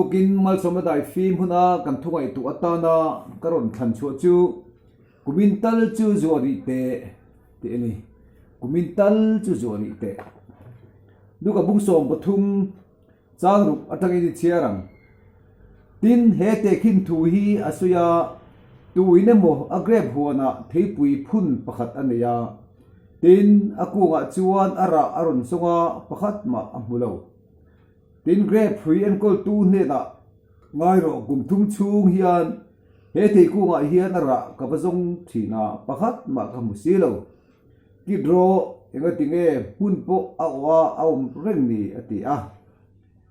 tukin mal soma dai film huna kan thungai tu atana karon than chu chu kumintal chu zori te ni kumintal chu zori te duka bung som pathum changruk atangi ni chiarang tin he te khin thu hi asuya tuine mo agreb huana theipui phun pakhat aneya tin akunga chuan ara aron songa pakhat ma amulo tin grab free and call tu ne da ngai ro gum thum chung hian he thei kunga hian ara ka bazong thina pakhat ma ka musilo ki dro enga tinge hun po awa awm reng ni ati a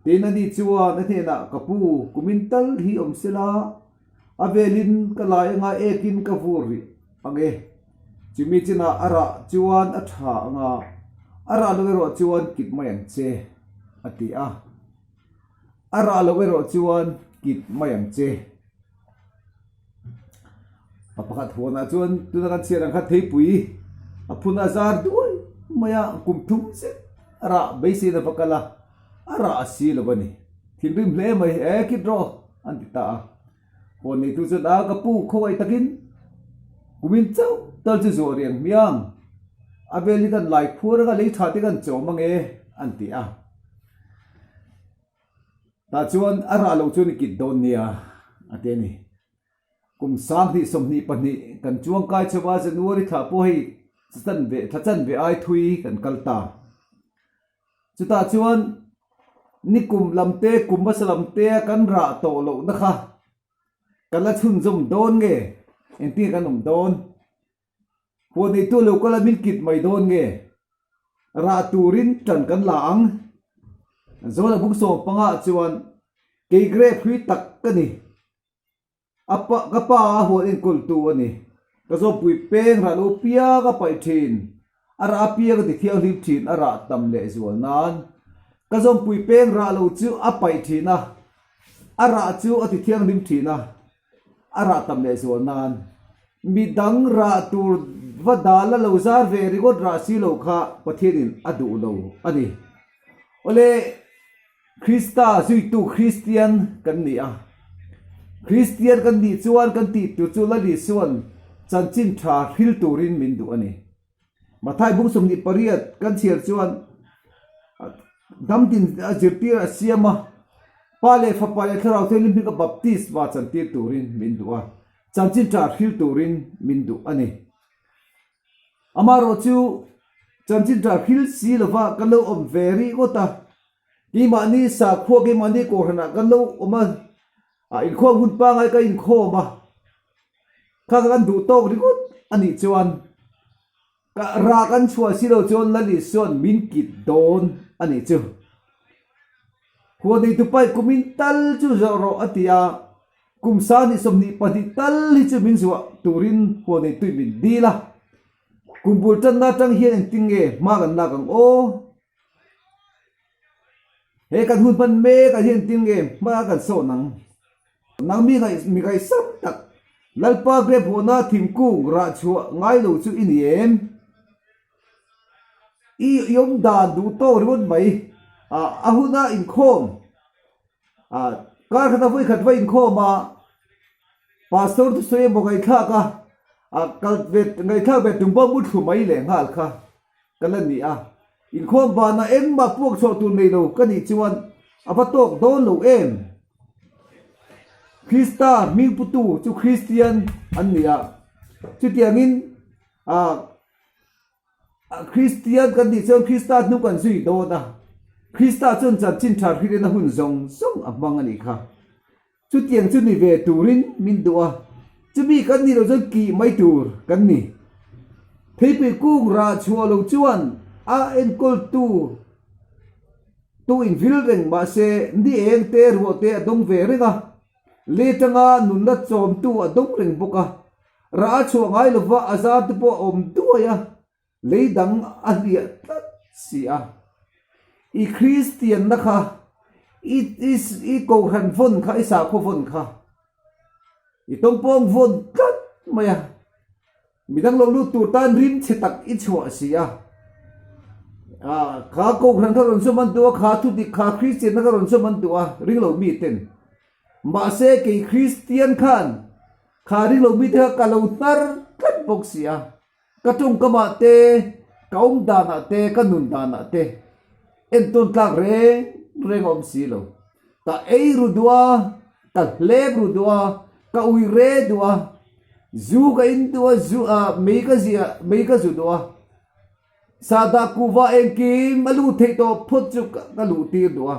tin ani chuan na thena kapu kumintal hi omsela avelin kalai nga ekin ka vuri ange chimichina ara chuan atha nga ara lowero chuan kitmayang che ati a ara lowero chuan kitmayang che papakat huana chuan tunakan sirang khat theipui apuna zar duai maya kumthum se ara beisi na pakala ara asilo bani thilrim hle mai ekidro antita honi tu chu da ka pu khoi takin kumin chau tal chu zo riang miang aveli kan lai phura ga lei thati kan chomange anti a ta chuan ara lo chu ni kit don nia ateni kum sang ni somni pani kan chuang kai chawa january tha po hi thachan ve ai thui kan kalta chuta chuan nikum lamte kumbasalamte kan ra to lo na kha kala chun zum don nge enti kanum don honi tu lo kala min kit mai don nge ra turin tan kan lang zola buk so panga chuan ke gre phui tak kani apa kapa ho in kul tu ani ka zo pui peng ra lo pia ka pai thin ara pia ka ti thiau lim thin ara tam le zual nan ka zo pui peng ra lo chu apai thina ara chu ati thiang lim thina ara tam le zual nan midang ra tur vadala lo zar ve ri god ra si lo kha pathirin adu lo ani ole krista zui tu christian kan ni a christian kan ni chuan kan ti tu chu la di suan chanchin tha hil turin min du ani mathai bung sum ni pariat kan chiar chuan dam din ajirtir asiama pale fa pale tharau thelim ka baptist wa chantir turin min du a chanchin tha hil turin min du ani amaro chu chanchin tha hil si lova kalo om very gota ki mani sa kho ki mani ko hana kalo oma in kho hun pa ngai ka in kho ma kha kan du to ri gut ani chuan ka ra kan chua si lo chon lali son min kit don ani chu ho dei tu pai kumin tal chu zoro atia kumsa ni somni pati tal hi chu min zuwa turin ho dei tu min dila kumpul tan na tang hian tinge ma kan la kang o he kan hun pan me ka hian tinge ma kan so nang mi kai sam tak lalpa grep hona thimkung ra chua ngai lo chu in em i yom da du to ron mai a huna in khom kar khata voi khat vai in khoma pastor tu soe mo kai kha ka kal vet ngai kha vet tum ba mu thu mai le ngal kha kalani a in khom ba na em ma puak so tu nei lo kani chuan apatok don lo em Krista ming putu chu Christian ania chu tiangin Christian kan di chon Krista nu kan zui do na Krista chon chan chin thar hi na hun zong song amang ani kha chu tiang chu ni ve turin min duwa chu mi kan ni lo zon ki mai tur kan ni thei pe ku ra chua lo chuan a en kol tu in vil reng ma se ni eng te ro te dong ve renga letanga nunna chom tu adong reng boka ra chu ngai lova azab tu po om duaya leidang alia tat sia i christian na kha i ko han von kha isa kho von kha i tong pong von kat maya midang lo lu tu tan rim chetak i chua sia kha ko han ka ron so man tu kha tu di kha christian na ka ron so man tu ring lo mi ten mà sẽ cái Christian khan khá đi lâu biết thế cả lâu tar cắt bốc xia cả trung cả mà tê cả ông đàn à tê cả nun đàn à tê en tôn các re ngom xí lâu ta ấy ru đua ta lép ru đua ka ui re đua zu ka in đua zu mấy cái zu đua sada kuva en kim alu thei to phot chu ka lu tir đua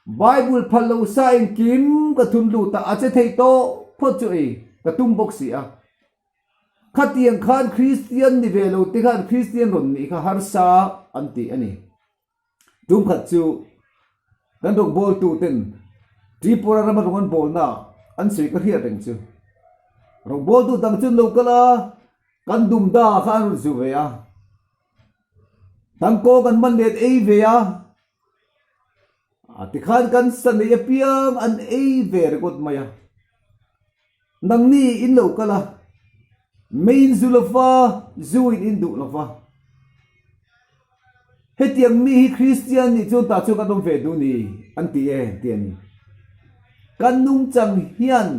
Bible phalo sa en kim ka thun lu ta ache thei to phot chu e ka tum bok si a khatiang khan Christian ni velo te khan Christian ron ni kha har sa anti ani tum khat chu kan dok bol tu ten tripura ram ron bol na an sei ka hiat reng chu ron bol tu dang chun lo kala kan dum da khan zu ve a tang ko kan man let ei ve a ati khan kan san e piang an ei ve rekot maya nang ni in lo kala main zulafa zuin in du lafa hetiang mi Christian ni chu ta chu ka dom ve du ni anti e tiani kan nung chang hian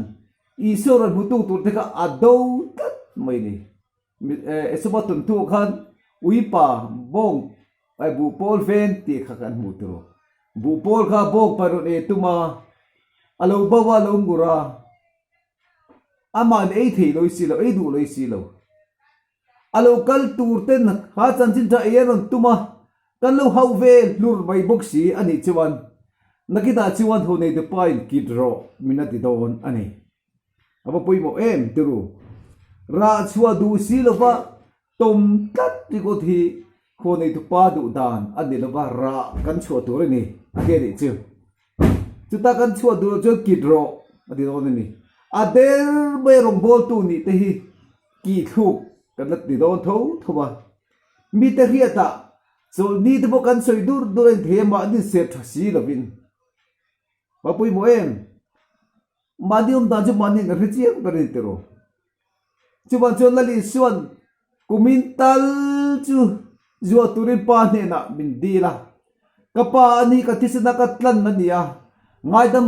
isor mu tu tur te ka ado tat mai ni esobatun tu khan uipa bong ai bu pol ven ti kha kan mu tu bu pol kha bok paron e tuma alo bawa lo ngura aman ei thei loi silo ei du loi silo alo kal tur ten ha chan chin tha eron tuma kan lo hau ve lur mai boxi ani chuan nakita chuan ho nei de pain kidro minati don ani aba poimo em tiru ra chua du silova tom tat ti ko thi ho nei tu pa du dan ani lova ra kan chua tur ni age ri chu chuta kan chua du cho kidro adi don ni ader be rom bol tu ni te hi ki thuk kan lat di don tho thoba mi te hiata so ni te bo kan soi dur duren the ma ni se thasi lovin ba pui mo em madium da ju mani nga richiam ka ri tero chu ban chon lali suan kumintal chu zo turin pa ne na min dila kapa ani ka tisna ka tlan na niya ngaidam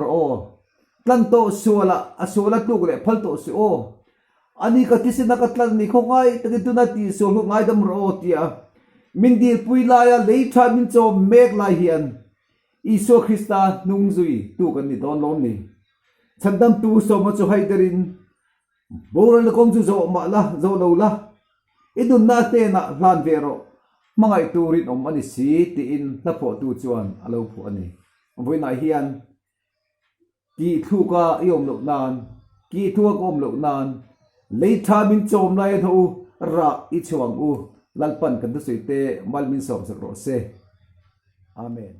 ro tlan to suala asula tu le phal to su o ani ka tisna ka tlan ni khongai ta tu na ti so lu ngaidam ro tia min dil puila ya le tha min cho mek lai hian iso Krista nung zui tu kan ni don lom ni chandam tu so ma chu haiderin boral kom chu zo ma la zo lo la idun na te na hlan vero mangai turin om ani si ti in la pho tu chuan alo pho ani voi na hian ki thu ka yom lo nan ki thu ka om lo nan le tha min chom lai tho ra i chuang u lalpan kan tu suite malmin som sak ro se amen.